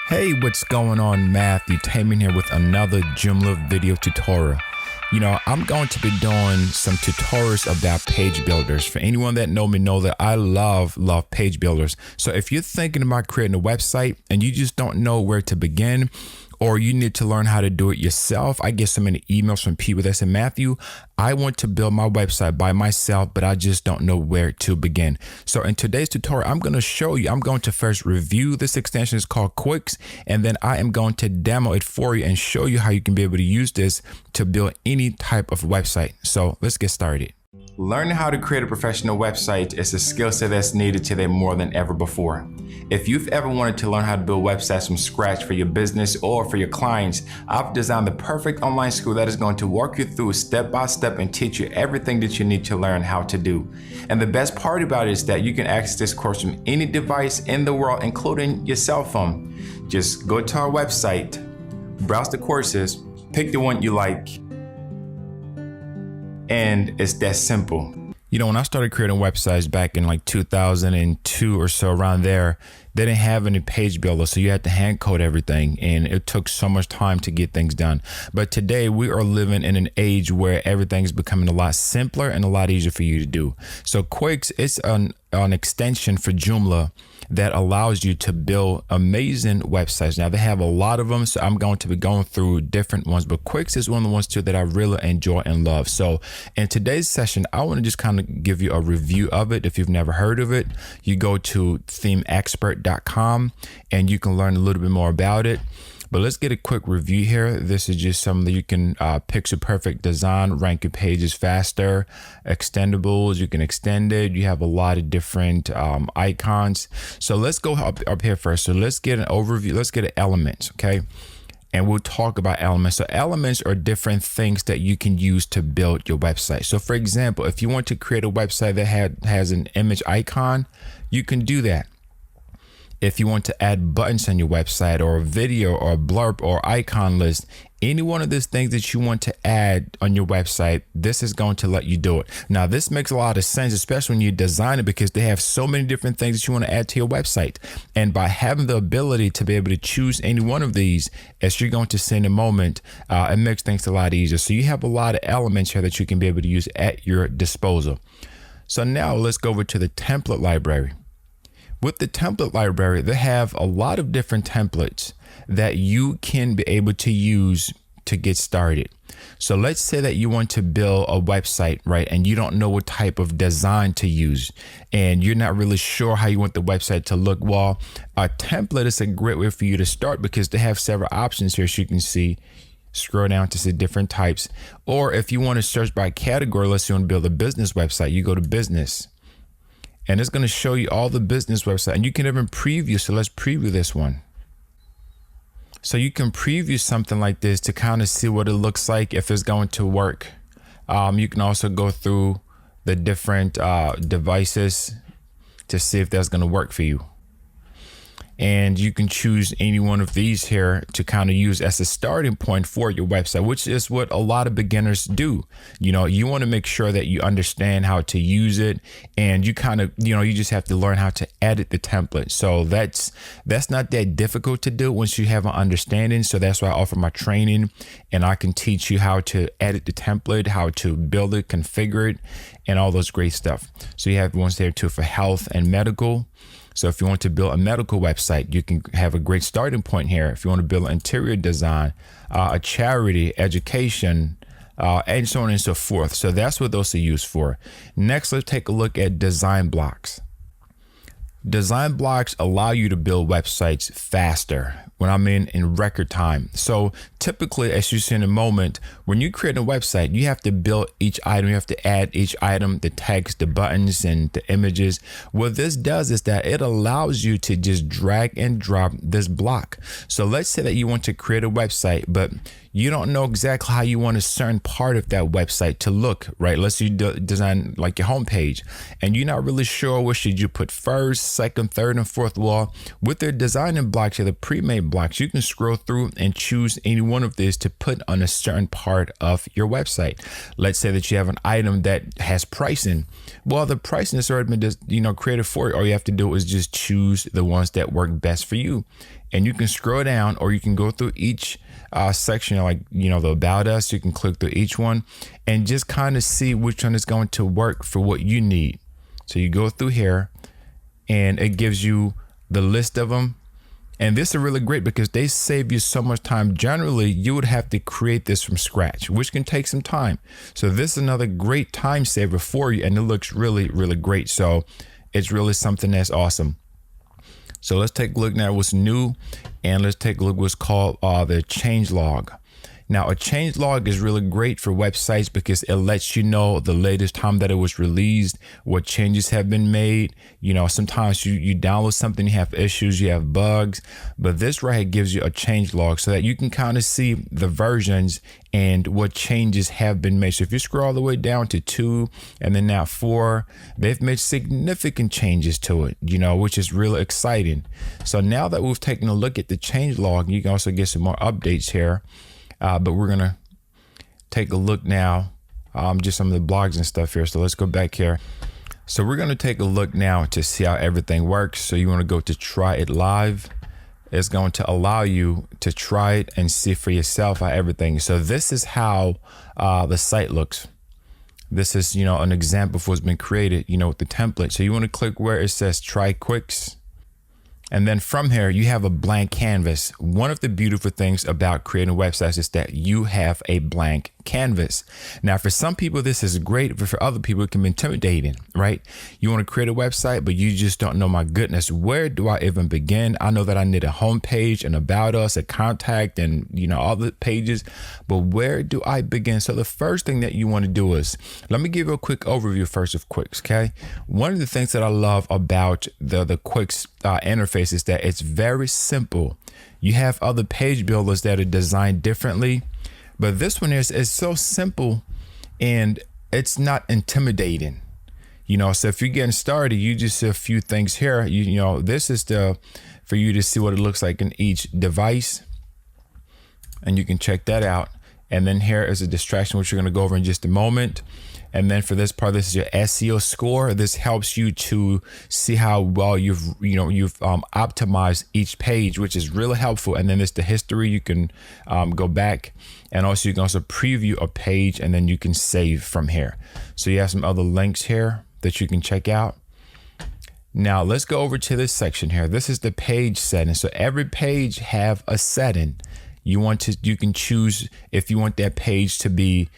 Hey, what's going on? Matthew Taman here with another Joomla video tutorial. I'm going to be doing some tutorials about page builders. For anyone that know me know that I love page builders. So if you're thinking about creating a website and you just don't know where to begin, or you need to learn how to do it yourself. I get so many emails from people that say, Matthew, I want to build my website by myself, but I just don't know where to begin. So in today's tutorial, I'm going to show you, I'm going to first review this extension. It's called Quix, and then I am going to demo it for you and show you how you can be able to use this to build any type of website. So let's get started. Learning how to create a professional website is a skill set that's needed today more than ever before. If you've ever wanted to learn how to build websites from scratch for your business or for your clients, I've designed the perfect online school that is going to walk you through step by step and teach you everything that you need to learn how to do. And the best part about it is that you can access this course from any device in the world, including your cell phone. Just go to our website, browse the courses, pick the one you like, and it's that simple. When I started creating websites back in like 2002 or so, around there, they didn't have any page builder, so you had to hand code everything, and it took so much time to get things done. But today we are living in an age where everything's becoming a lot simpler and a lot easier for you to do. So Quix is an extension for Joomla that allows you to build amazing websites. Now they have a lot of them, so I'm going to be going through different ones, but Quix is one of the ones too that I really enjoy and love. So in today's session, I want to just kind of give you a review of it. If you've never heard of it, you go to themeexpert.com and you can learn a little bit more about it. But let's get a quick review here. This is just something that you can pixel perfect design, rank your pages faster, extendables, you can extend it. You have a lot of different icons. So let's go up here first. So let's get an overview. Let's get an elements, okay? And we'll talk about elements. So elements are different things that you can use to build your website. So for example, if you want to create a website that has an image icon, you can do that. If you want to add buttons on your website, or a video or a blurb or icon list, any one of these things that you want to add on your website, this is going to let you do it. Now, this makes a lot of sense, especially when you design it, because they have so many different things that you want to add to your website. And by having the ability to be able to choose any one of these, as you're going to see in a moment, it makes things a lot easier. So you have a lot of elements here that you can be able to use at your disposal. So now let's go over to the template library. With the template library, they have a lot of different templates that you can be able to use to get started. So let's say that you want to build a website, right? And you don't know what type of design to use, and you're not really sure how you want the website to look. Well, a template is a great way for you to start, because they have several options here, as you can see. Scroll down to see different types. Or if you want to search by category, let's say you want to build a business website, you go to business. And it's going to show you all the business websites, and you can even preview. So let's preview this one. So you can preview something like this to kind of see what it looks like, if it's going to work. You can also go through the different devices to see if that's going to work for you. And you can choose any one of these here to kind of use as a starting point for your website, which is what a lot of beginners do. You want to make sure that you understand how to use it, and you kind of, you just have to learn how to edit the template. So that's not that difficult to do once you have an understanding. So that's why I offer my training, and I can teach you how to edit the template, how to build it, configure it, and all those great stuff. So you have ones there too for health and medical. So if you want to build a medical website, you can have a great starting point here. If you want to build an interior design, a charity, education, and so on and so forth. So that's what those are used for. Next, let's take a look at design blocks. Design blocks allow you to build websites faster, when I mean in record time. So typically, as you see in a moment, when you create a website, you have to build each item. You have to add each item, the text, the buttons, and the images. What this does is that it allows you to just drag and drop this block. So let's say that you want to create a website, but you don't know exactly how you want a certain part of that website to look, right? Let's say you design like your homepage, and you're not really sure what should you put first, second, third, and fourth. Well, with their designing blocks or the pre-made blocks, you can scroll through and choose any one one of these to put on a certain part of your website. Let's say that you have an item that has pricing. Well, the pricing has already been created for you. All you have to do is just choose the ones that work best for you. And you can scroll down, or you can go through each section, like, the About Us. You can click through each one and just kind of see which one is going to work for what you need. So you go through here and it gives you the list of them. And this is really great because they save you so much time. Generally, you would have to create this from scratch, which can take some time. So this is another great time saver for you, and it looks really, really great. So it's really something that's awesome. So let's take a look now at what's new, and let's take a look at what's called the change log. Now, a change log is really great for websites because it lets you know the latest time that it was released, what changes have been made. Sometimes you download something, you have issues, you have bugs, but this right here gives you a change log so that you can kind of see the versions and what changes have been made. So if you scroll all the way down to 2 and then now 4, they've made significant changes to it, which is really exciting. So now that we've taken a look at the change log, you can also get some more updates here. But we're going to take a look now, just some of the blogs and stuff here. So let's go back here. So we're going to take a look now to see how everything works. So you want to go to try it live. It's going to allow you to try it and see for yourself how everything. So this is how the site looks. This is, an example of what's been created, with the template. So you want to click where it says try Quix. And then from here, you have a blank canvas. One of the beautiful things about creating websites is that you have a blank canvas. Now, for some people, this is great, but for other people, it can be intimidating, right? You want to create a website, but you just don't know, my goodness, where do I even begin? I know that I need a home page, an about us, a contact, and all the pages, but where do I begin? So the first thing that you want to do is, let me give you a quick overview first of Quix, okay? One of the things that I love about the Quix interface is that it's very simple. You have other page builders that are designed differently, but this one is so simple and it's not intimidating. So if you're getting started, you just see a few things here. This is for you to see what it looks like in each device, and you can check that out. And then here is a distraction, which we're going to go over in just a moment. And then for this part, this is your SEO score. This helps you to see how well you've optimized each page, which is really helpful. And then there's the history. You can go back, and also you can also preview a page, and then you can save from here. So you have some other links here that you can check out. Now let's go over to this section here. This is the page setting. So every page have a setting. You can choose if you want that page to be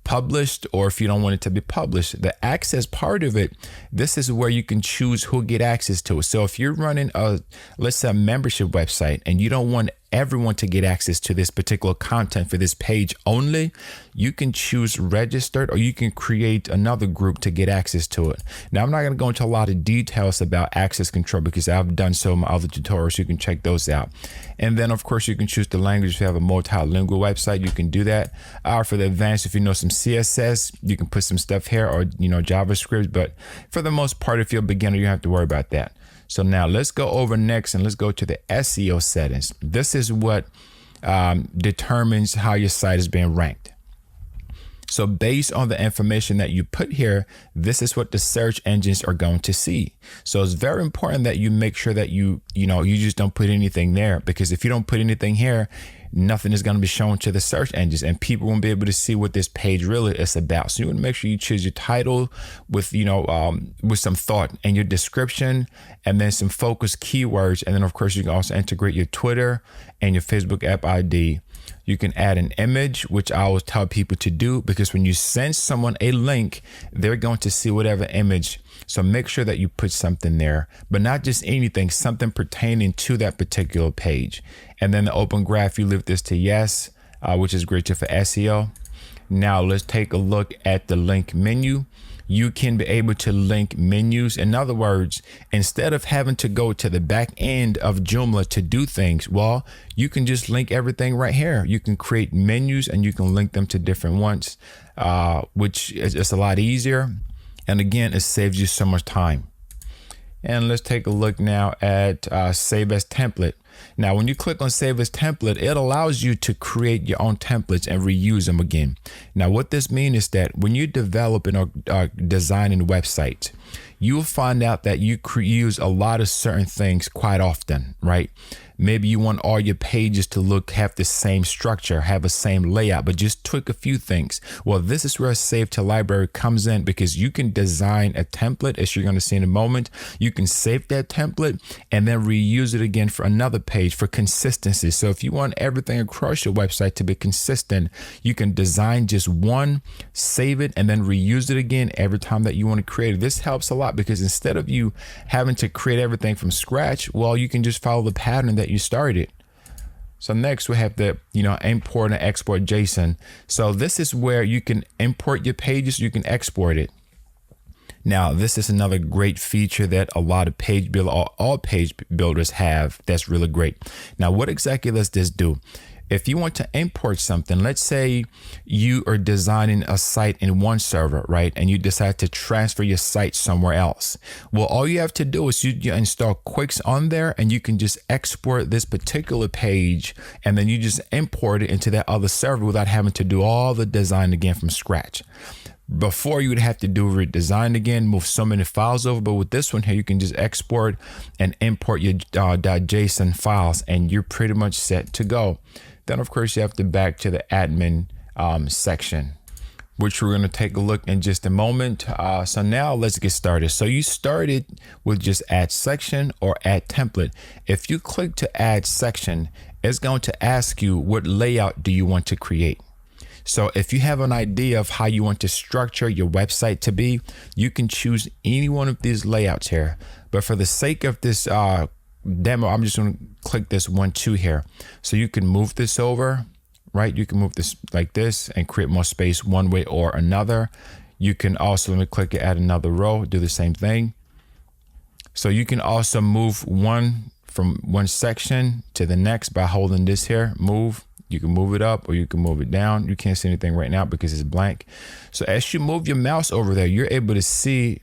published, or if you don't want it to be published. The access part of it, this is where you can choose who get access to it. So if you're running let's say a membership website, and you don't want everyone to get access to this particular content for this page only, you can choose registered, or you can create another group to get access to it. Now, I'm not going to go into a lot of details about access control because I've done so in my other tutorials. You can check those out. And then of course you can choose the language. If you have a multilingual website, you can do that. For the advanced, if you know some CSS, you can put some stuff here, or JavaScript. But for the most part, if you're a beginner, you don't have to worry about that. So now let's go over next, and let's go to the SEO settings. This is what determines how your site is being ranked. So based on the information that you put here, this is what the search engines are going to see. So it's very important that you make sure that you just don't put anything there, because if you don't put anything here, nothing is going to be shown to the search engines, and people won't be able to see what this page really is about. So you want to make sure you choose your title with some thought, and your description, and then some focused keywords. And then of course you can also integrate your Twitter and your Facebook app ID. You can add an image, which I always tell people to do, because when you send someone a link, they're going to see whatever image. So make sure that you put something there, but not just anything, something pertaining to that particular page. And then the open graph, you leave this to yes, which is great for SEO. Now let's take a look at the link menu. You can be able to link menus. In other words, instead of having to go to the back end of Joomla to do things, well, you can just link everything right here. You can create menus and you can link them to different ones, which is a lot easier. And again, it saves you so much time. And let's take a look now at Save as Template. Now, when you click on Save as Template, it allows you to create your own templates and reuse them again. Now, what this means is that when you're developing or designing websites, you'll find out that you use a lot of certain things quite often, right? Maybe you want all your pages to have the same structure, have the same layout, but just tweak a few things. Well, this is where Save to Library comes in, because you can design a template, as you're going to see in a moment. You can save that template and then reuse it again for another page for consistency. So if you want everything across your website to be consistent, you can design just one, save it, and then reuse it again every time that you want to create it. This helps a lot, because instead of you having to create everything from scratch, well, you can just follow the pattern that you started. So next we have the import and export JSON. So this is where you can import your pages, you can export it. Now, this is another great feature that a lot of page builders, all page builders have. That's really great. Now, what exactly does this do? If you want to import something, let's say you are designing a site in one server, right? And you decide to transfer your site somewhere else. Well, all you have to do is you install Quix on there, and you can just export this particular page, and then you just import it into that other server without having to do all the design again from scratch. Before, you would have to do redesign again, move so many files over, but with this one here, you can just export and import your .json files, and you're pretty much set to go. Then, of course, you have to back to the admin section, which we're going to take a look in just a moment. So now let's get started. So you started with just add section or add template. If you click to add section, it's going to ask you what layout do you want to create. So if you have an idea of how you want to structure your website to be, you can choose any one of these layouts here. But for the sake of this demo, I'm just going to click this 1, 2 here. So you can move this over, right? You can move this like this and create more space one way or another. You can also, let me click it, add another row, do the same thing. So you can also move from one section to the next by holding this here, move. You can move it up or you can move it down. You can't see anything right now because it's blank. So as you move your mouse over there, you're able to see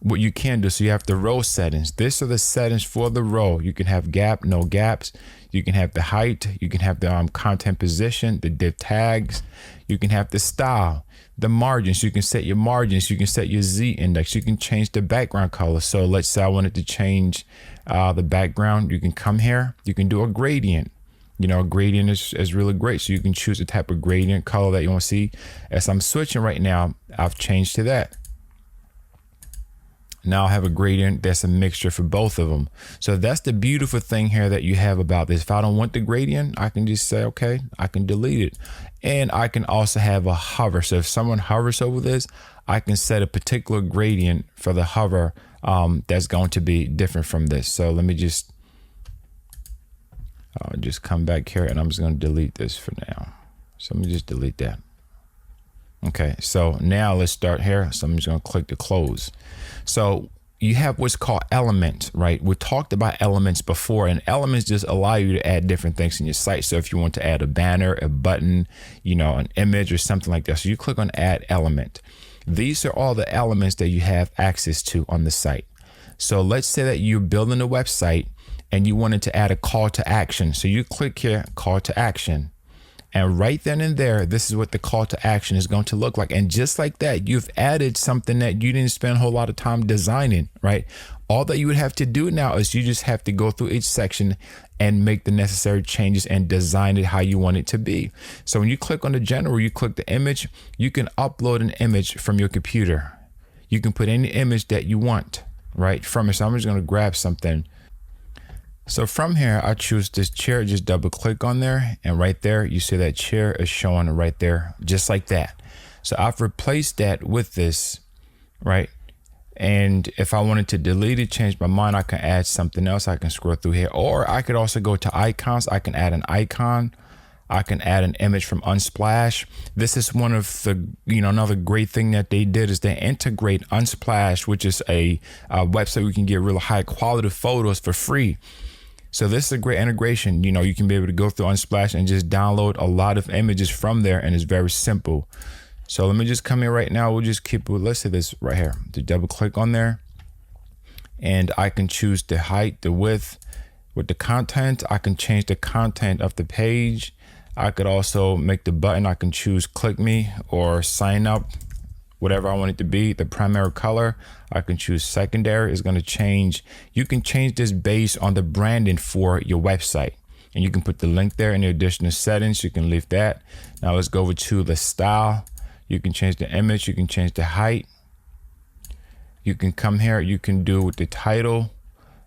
what you can do. So you have the row settings. These are the settings for the row. You can have gap, no gaps. You can have the height. You can have the content position, the div tags. You can have the style, the margins. You can set your margins. You can set your Z index. You can change the background color. So let's say I wanted to change the background. You can come here. You can do a gradient. A gradient is really great. So you can choose the type of gradient color that you want to see. As I'm switching right now, I've changed to that. Now I have a gradient that's a mixture for both of them. So that's the beautiful thing here that you have about this. If I don't want the gradient, I can just say, okay, I can delete it. And I can also have a hover. So if someone hovers over this, I can set a particular gradient for the hover that's going to be different from this. So let me just come back here, and I'm just going to delete this for now. So let me just delete that. Okay, so now let's start here. So I'm just going to click to close. So you have what's called elements, right? We talked about elements before, and elements just allow you to add different things in your site. So if you want to add a banner, a button, an image or something like that, so you click on add element. These are all the elements that you have access to on the site. So let's say that you're building a website and you wanted to add a call to action. So you click here, call to action. And right then and there, this is what the call to action is going to look like. And just like that, you've added something that you didn't spend a whole lot of time designing, right? All that you would have to do now is you just have to go through each section and make the necessary changes and design it how you want it to be. So when you click on the general, you click the image, you can upload an image from your computer. You can put any image that you want, right, from it. So I'm just going to grab something. So from here, I choose this chair, just double click on there, and right there, you see that chair is showing right there, just like that. So I've replaced that with this, right? And if I wanted to delete it, change my mind, I can add something else. I can scroll through here, or I could also go to icons. I can add an icon. I can add an image from Unsplash. This is one of the, another great thing that they did is they integrate Unsplash, which is a website where you can get really high quality photos for free. So this is a great integration. You can be able to go through Unsplash and just download a lot of images from there, and it's very simple. So let me just come here right now. We'll just keep, let's say this right here. To double click on there, and I can choose the height, the width, With the content, I can change the content of the page. I could also make the button, I can choose click me or sign up, whatever I want it to be. The primary color, I can choose secondary. Is going to change. You can change this based on the branding for your website. And you can put the link there in the additional settings. You can leave that. Now let's go over to the style. You can change the image. You can change the height. You can come here. You can do with the title,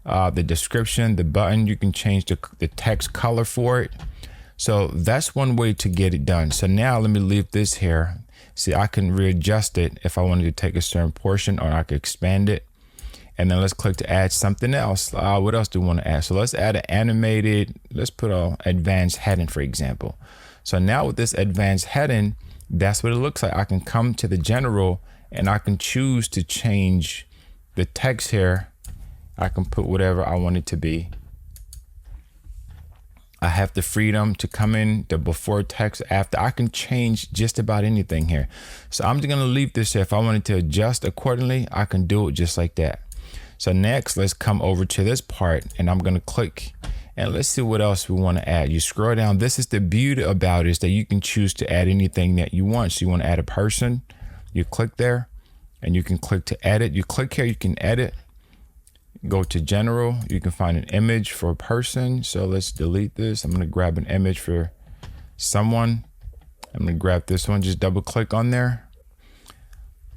the description, the button. You can change the text color for it. So that's one way to get it done. So now let me leave this here. See, I can readjust it if I wanted to take a certain portion, or I could expand it. And then let's click to add something else. What else do we want to add? So let's add an animated, let's put an advanced heading, for example. So now with this advanced heading, that's what it looks like. I can come to the general and I can choose to change the text here. I can put whatever I want it to be. I have the freedom to come in the before text, after. I can change just about anything here. So I'm just going to leave this here. If I wanted to adjust accordingly, I can do it just like that. So next, let's come over to this part and I'm going to click and let's see what else we want to add. You scroll down. This is the beauty about it, is that you can choose to add anything that you want. So you want to add a person, you click there and you can click to edit. You click here, you can edit. Go to general, you can find an image for a person. So let's delete this. I'm going to grab an image for someone. I'm going to grab this one, just double click on there.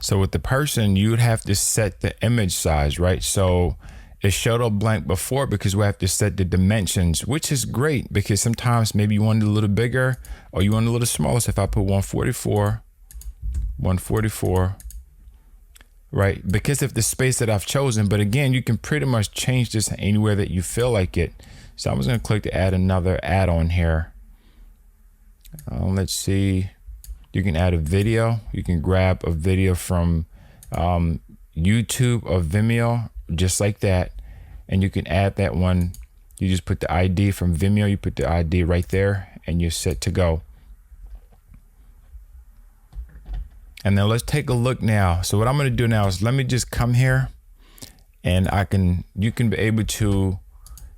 So with the person, you would have to set the image size, right? So it showed up blank before because we have to set the dimensions, which is great because sometimes maybe you want it a little bigger or you want it a little smaller. So if I put 144, right? Because of the space that I've chosen. But again, you can pretty much change this anywhere that you feel like it. So I'm just going to click to add another add-on here. Let's see. You can add a video. You can grab a video from YouTube or Vimeo, just like that. And you can add that one. You just put the ID from Vimeo. You put the ID right there and you're set to go. And then let's take a look now. So what I'm going to do now is let me just come here and you can be able to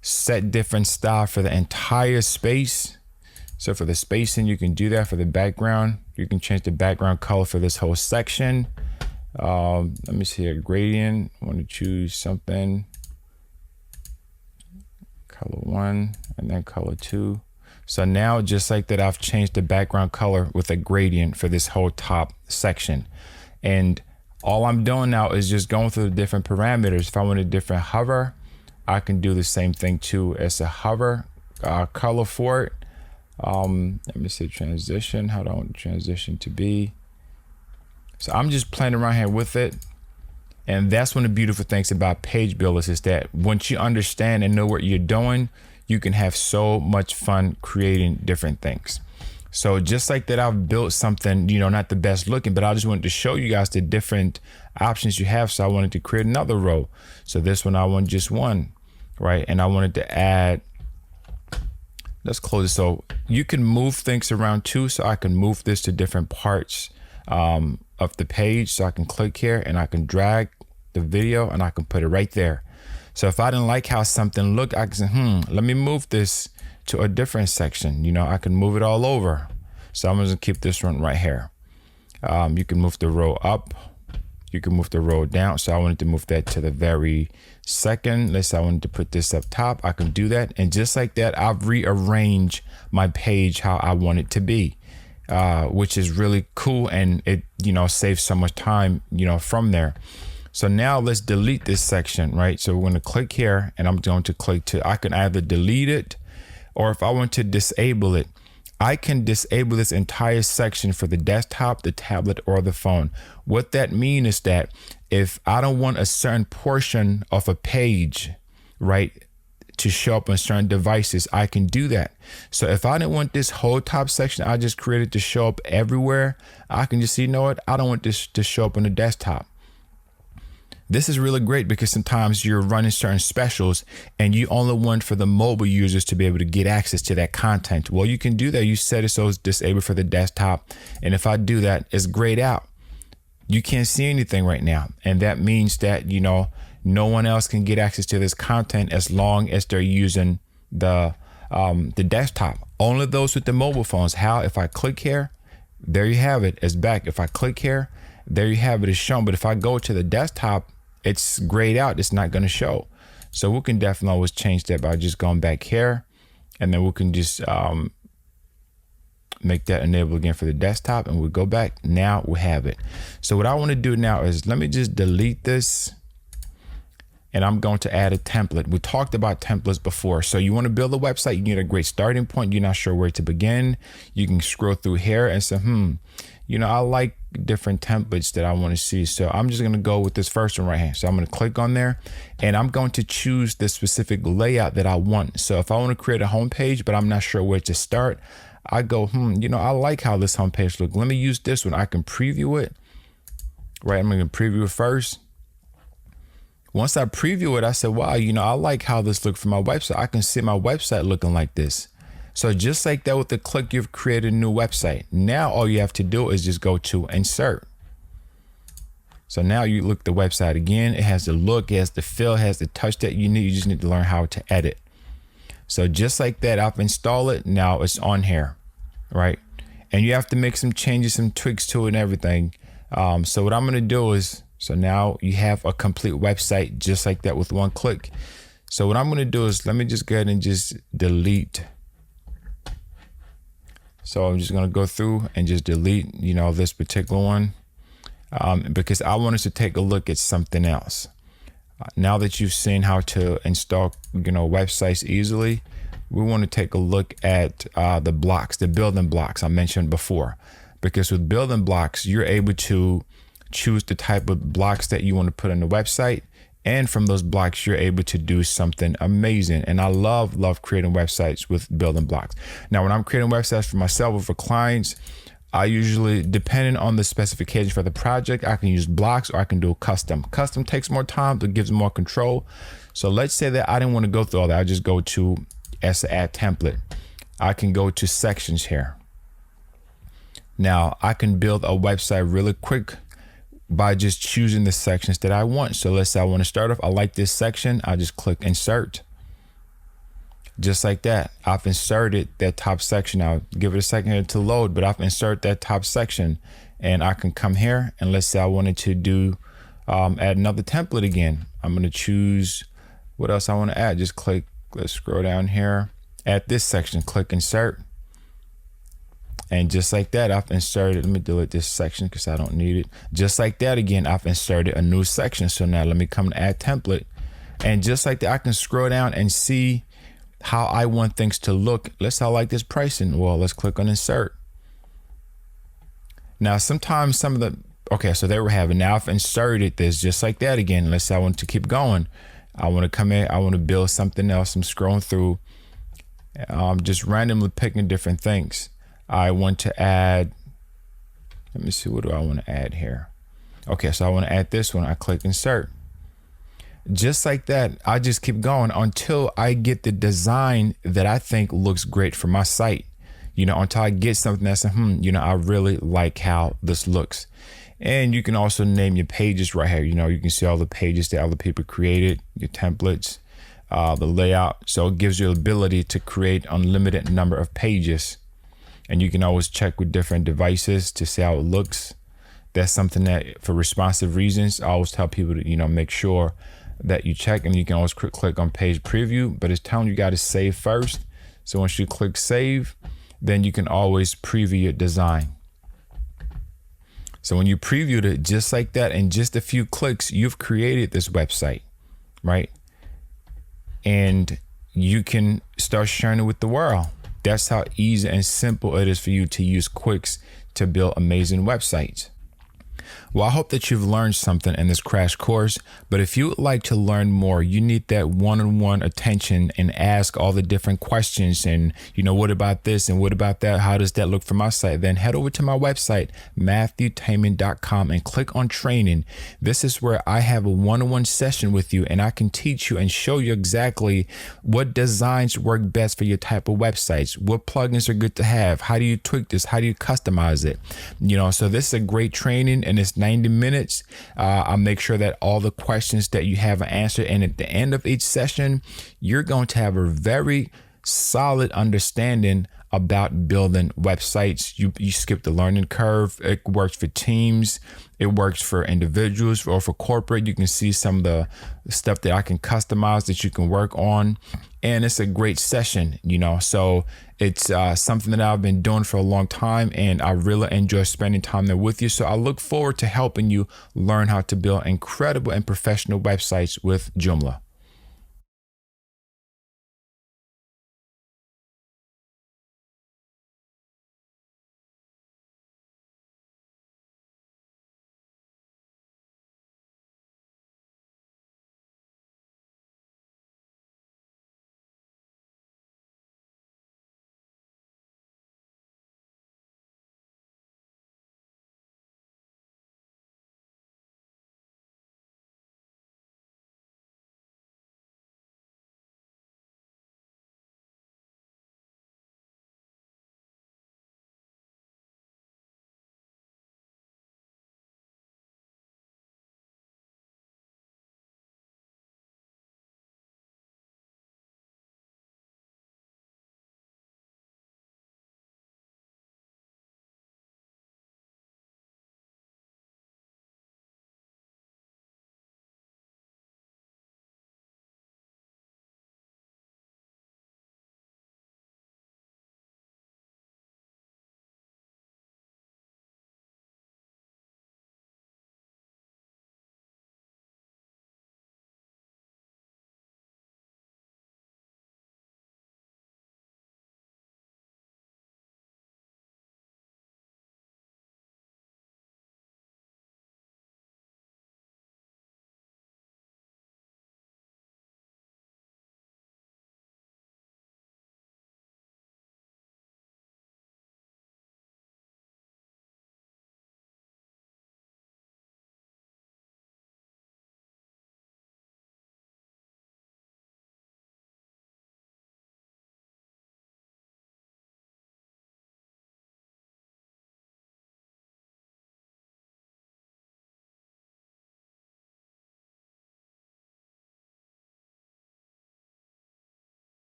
set different style for the entire space. So for the spacing, you can do that. For the background, you can change the background color for this whole section. Let me see a gradient. I want to choose something. Color 1 and then color 2. So now, just like that, I've changed the background color with a gradient for this whole top section. And all I'm doing now is just going through the different parameters. If I want a different hover, I can do the same thing too as a hover color for it. Let me say transition. How do I want the transition to be? So I'm just playing around here with it. And that's one of the beautiful things about page builders, is that once you understand and know what you're doing, you can have so much fun creating different things. So just like that, I've built something, not the best looking, but I just wanted to show you guys the different options you have. So I wanted to create another row. So this one, I want just one, right? And I wanted to add, let's close it. So you can move things around too. So I can move this to different parts of the page. So I can click here and I can drag the video and I can put it right there. So if I didn't like how something looked, I can say, let me move this to a different section. I can move it all over. So I'm going to keep this one right here. You can move the row up. You can move the row down. So I wanted to move that to the very second. Let's say I wanted to put this up top. I can do that. And just like that, I've rearranged my page how I want it to be, which is really cool. And it, saves so much time, from there. So now let's delete this section, right? So we're going to click here and I'm going to click to, I can either delete it, or if I want to disable it, I can disable this entire section for the desktop, the tablet, or the phone. What that means is that if I don't want a certain portion of a page, right, to show up on certain devices, I can do that. So if I didn't want this whole top section I just created to show up everywhere, I can just see, I don't want this to show up on the desktop. This is really great because sometimes you're running certain specials and you only want for the mobile users to be able to get access to that content. Well, you can do that. You set it so it's disabled for the desktop. And if I do that, it's grayed out. You can't see anything right now. And that means that, No one else can get access to this content as long as they're using the desktop. Only those with the mobile phones. How? If I click here, there you have it. It's back. If I click here, there you have it. It's shown. But if I go to the desktop, it's grayed out. It's not going to show. So we can definitely always change that by just going back here, and then we can just make that enable again for the desktop, and we'll go back. Now we have it. So what I want to do now is let me just delete this, and I'm going to add a template. We talked about templates before. So you want to build a website, you need a great starting point. You're not sure where to begin. You can scroll through here and say, I like different templates that I want to see. So I'm just going to go with this first one right here. So I'm going to click on there, and I'm going to choose the specific layout that I want. So if I want to create a homepage, but I'm not sure where to start, I go, I like how this homepage looks. Let me use this one. I can preview it, right? I'm going to preview it first. Once I preview it, I said, wow, I like how this looks for my website. I can see my website looking like this. So just like that, with the click, you've created a new website. Now all you have to do is just go to insert. So now you look at the website again. It has the look, it has the feel, it has the touch that you need. You just need to learn how to edit. So just like that, I've installed it. Now it's on here, right? And you have to make some changes, some tweaks to it and everything. So what I'm going to do is, so now you have a complete website just like that with one click. So what I'm going to do is, let me just go ahead and just delete. So I'm just going to go through and just delete, this particular one, because I want us to take a look at something else. Now that you've seen how to install, websites easily, we want to take a look at the blocks, the building blocks I mentioned before. Because with building blocks, you're able to choose the type of blocks that you want to put on the website. And from those blocks, you're able to do something amazing. And I love creating websites with building blocks. Now, when I'm creating websites for myself or for clients, I usually, depending on the specification for the project, I can use blocks or I can do a custom. Custom takes more time, but gives more control. So let's say that I didn't want to go through all that. I just go to add template. I can go to sections here. Now I can build a website really quick by just choosing the sections that I want. So let's say I want to start off, I like this section. I just click insert. Just like that, I've inserted that top section. I'll give it a second here to load, but I've inserted that top section, and I can come here and let's say I wanted to do, add another template again. I'm going to choose what else I want to add. Just click, let's scroll down here, add this section, click insert. And just like that, I've inserted, let me delete this section because I don't need it. Just like that, again, I've inserted a new section. So now let me come to add template. And just like that, I can scroll down and see how I want things to look. Let's say I like this pricing. Well, let's click on insert. Now, sometimes okay, so there we have it. Now I've inserted this just like that again. Let's say I want to keep going. I want to come in, I want to build something else. I'm scrolling through, just randomly picking different things. I want to add, let me see, what do I want to add here? Okay, so I want to add this one. I click insert. Just like that, I just keep going until I get the design that I think looks great for my site. Until I get something that's, I really like how this looks. And you can also name your pages right here. You can see all the pages that other people created, your templates, the layout. So it gives you the ability to create unlimited number of pages. And you can always check with different devices to see how it looks. That's something that, for responsive reasons, I always tell people to, make sure that you check, and you can always click on page preview, but it's telling you got to save first. So once you click save, then you can always preview your design. So when you previewed it just like that, in just a few clicks, you've created this website, right? And you can start sharing it with the world. That's how easy and simple it is for you to use Quix to build amazing websites. Well, I hope that you've learned something in this crash course, but if you would like to learn more, you need that one-on-one attention and ask all the different questions and, what about this and what about that? How does that look for my site? Then head over to my website, MatthewTaman.com, and click on training. This is where I have a one-on-one session with you, and I can teach you and show you exactly what designs work best for your type of websites, what plugins are good to have, how do you tweak this, how do you customize it? So this is a great training, and it's 90 minutes. I'll make sure that all the questions that you have are answered. And at the end of each session, you're going to have a very solid understanding about building websites. You skip the learning curve. It works for teams. It works for individuals or for corporate. You can see some of the stuff that I can customize that you can work on. And it's a great session, so it's something that I've been doing for a long time, and I really enjoy spending time there with you. So I look forward to helping you learn how to build incredible and professional websites with Joomla.